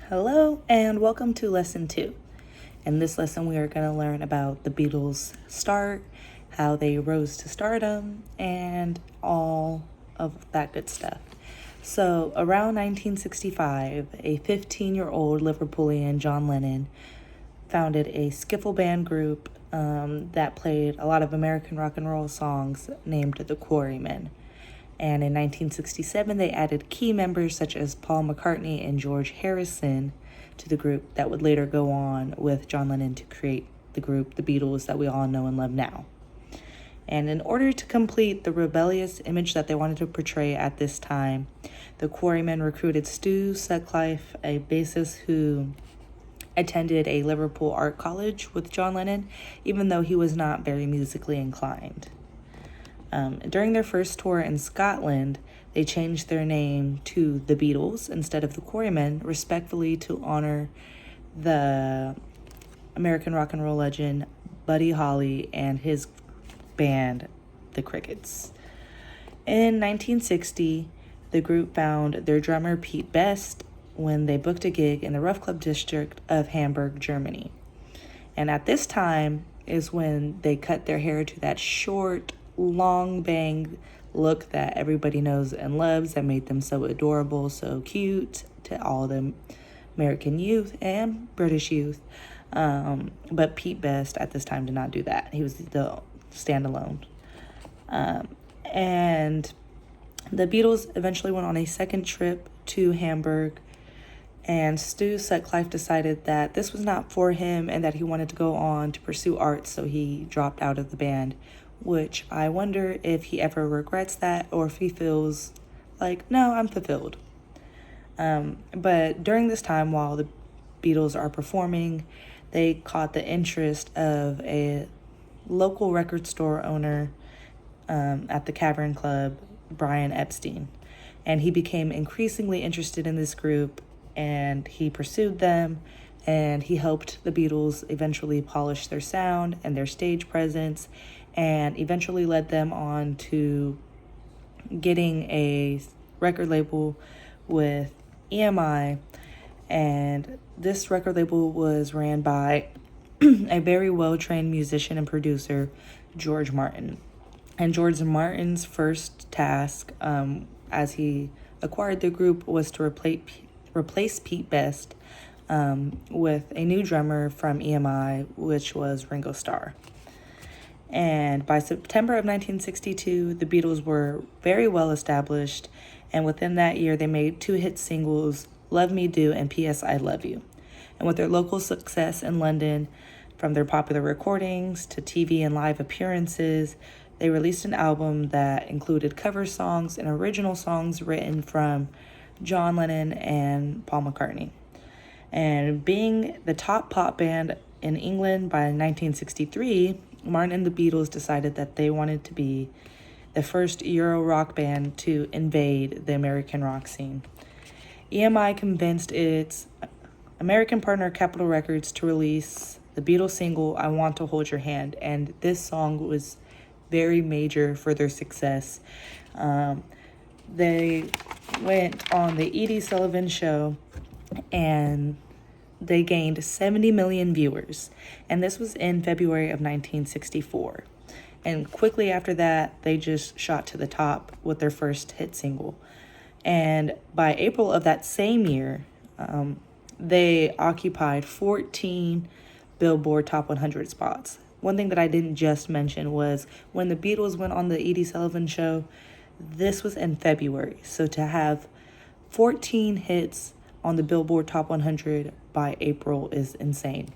Hello and welcome to lesson 2. In this lesson, we are going to learn about the Beatles' start, how they rose to stardom, and all of that good stuff. So, around 1965, a 15-year-old Liverpoolian, John Lennon, founded a skiffle band group that played a lot of American rock and roll songs named the Quarrymen. And in 1967, they added key members such as Paul McCartney and George Harrison to the group that would later go on with John Lennon to create the group, the Beatles, that we all know and love now. And in order to complete the rebellious image that they wanted to portray at this time, the Quarrymen recruited Stu Sutcliffe, a bassist who attended a Liverpool art college with John Lennon, even though he was not very musically inclined. During their first tour in Scotland, they changed their name to the Beatles instead of the Quarrymen, respectfully to honor the American rock and roll legend Buddy Holly and his band, the Crickets. In 1960, the group found their drummer Pete Best when they booked a gig in the Rough Club district of Hamburg, Germany. And at this time is when they cut their hair to that short, long bang look that everybody knows and loves, that made them so adorable, so cute to all the American youth and British youth. But Pete Best at this time did not do that. He was the standalone. And the Beatles eventually went on a second trip to Hamburg, and Stu Sutcliffe decided that this was not for him and that he wanted to go on to pursue art, so he dropped out of the band, which I wonder if he ever regrets that or if he feels like, no, I'm fulfilled. But during this time, while the Beatles are performing, they caught the interest of a local record store owner at the Cavern Club, Brian Epstein. And he became increasingly interested in this group, and he pursued them, and he helped the Beatles eventually polish their sound and their stage presence, and eventually led them on to getting a record label with EMI. And this record label was ran by a very well-trained musician and producer, George Martin. And George Martin's first task as he acquired the group was to replace Pete Best with a new drummer from EMI, which was Ringo Starr. And by September of 1962, the Beatles were very well established, and within that year, they made 2 hit singles, Love Me Do and P.S. I Love You. And with their local success in London, from their popular recordings to TV and live appearances, they released an album that included cover songs and original songs written from John Lennon and Paul McCartney. And being the top pop band in England by 1963, Martin and the Beatles decided that they wanted to be the first Euro rock band to invade the American rock scene. EMI convinced its American partner Capitol Records to release the Beatles single I Want to Hold Your Hand, and this song was very major for their success. They went on the Edie Sullivan Show, and they gained 70 million viewers, and this was in February of 1964. And quickly after that, they just shot to the top with their first hit single. And by April of that same year, they occupied 14 Billboard Top 100 spots. One thing that I didn't just mention was when the Beatles went on the Edie Sullivan Show, this was in February. So to have 14 hits on the Billboard Top 100 by April is insane.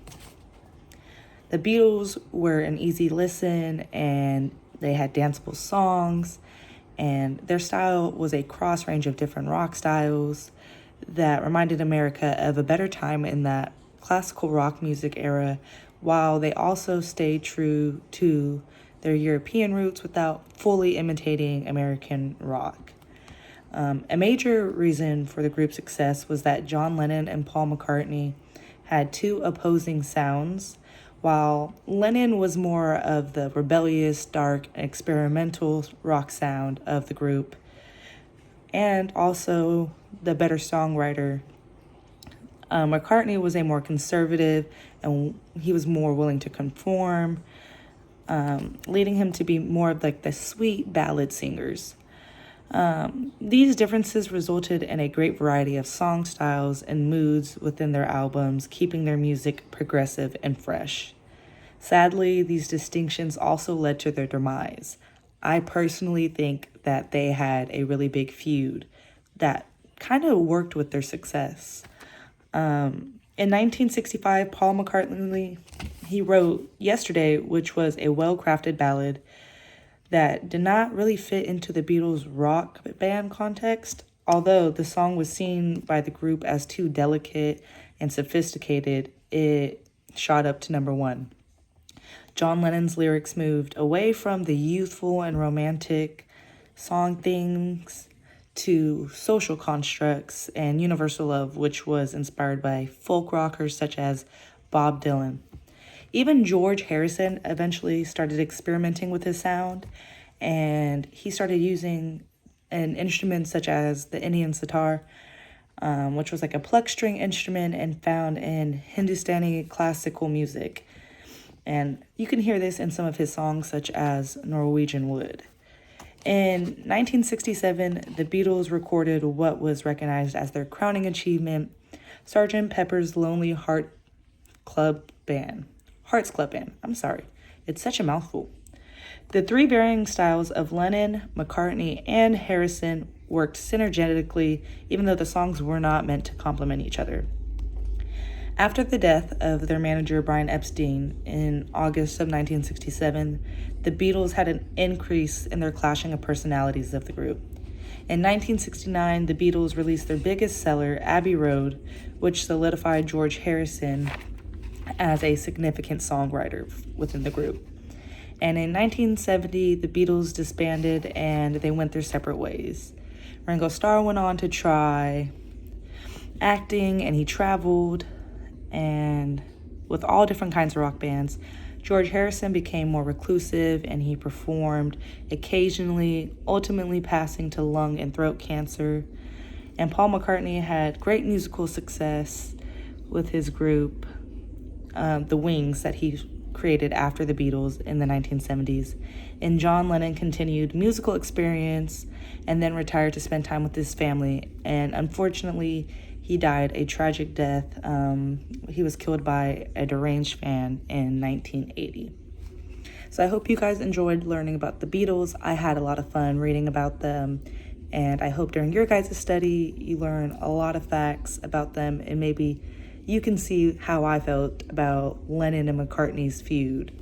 The Beatles were an easy listen, and they had danceable songs, and their style was a cross range of different rock styles that reminded America of a better time in that classical rock music era, while they also stayed true to their European roots without fully imitating American rock. A major reason for the group's success was that John Lennon and Paul McCartney had 2 opposing sounds. While Lennon was more of the rebellious, dark, experimental rock sound of the group, and also the better songwriter, McCartney was a more conservative, and he was more willing to conform, leading him to be more of like the sweet ballad singers. These differences resulted in a great variety of song styles and moods within their albums, keeping their music progressive and fresh. Sadly, these distinctions also led to their demise. I personally think that they had a really big feud that kind of worked with their success. In 1965, Paul McCartney, he wrote Yesterday, which was a well-crafted ballad that did not really fit into the Beatles' rock band context. Although the song was seen by the group as too delicate and sophisticated, it shot up to number one. John Lennon's lyrics moved away from the youthful and romantic song themes to social constructs and universal love, which was inspired by folk rockers such as Bob Dylan. Even George Harrison eventually started experimenting with his sound, and he started using an instrument such as the Indian sitar, which was like a plucked string instrument and found in Hindustani classical music. And you can hear this in some of his songs, such as Norwegian Wood. In 1967, the Beatles recorded what was recognized as their crowning achievement, Sgt. Pepper's Lonely Hearts Club Band. It's such a mouthful. The three varying styles of Lennon, McCartney, and Harrison worked synergetically, even though the songs were not meant to complement each other. After the death of their manager Brian Epstein in August of 1967, the Beatles had an increase in their clashing of personalities of the group. In 1969, the Beatles released their biggest seller, Abbey Road, which solidified George Harrison as a significant songwriter within the group. And in 1970, the Beatles disbanded and they went their separate ways. Ringo Starr went on to try acting, and he traveled, and with all different kinds of rock bands. George Harrison became more reclusive, and he performed occasionally, ultimately passing to lung and throat cancer. And Paul McCartney had great musical success with his group, the Wings, that he created after the Beatles in the 1970s. And John Lennon continued musical experience and then retired to spend time with his family. And unfortunately, he died a tragic death. He was killed by a deranged fan in 1980. So I hope you guys enjoyed learning about the Beatles. I had a lot of fun reading about them, and I hope during your guys' study you learn a lot of facts about them, and maybe you can see how I felt about Lennon and McCartney's feud.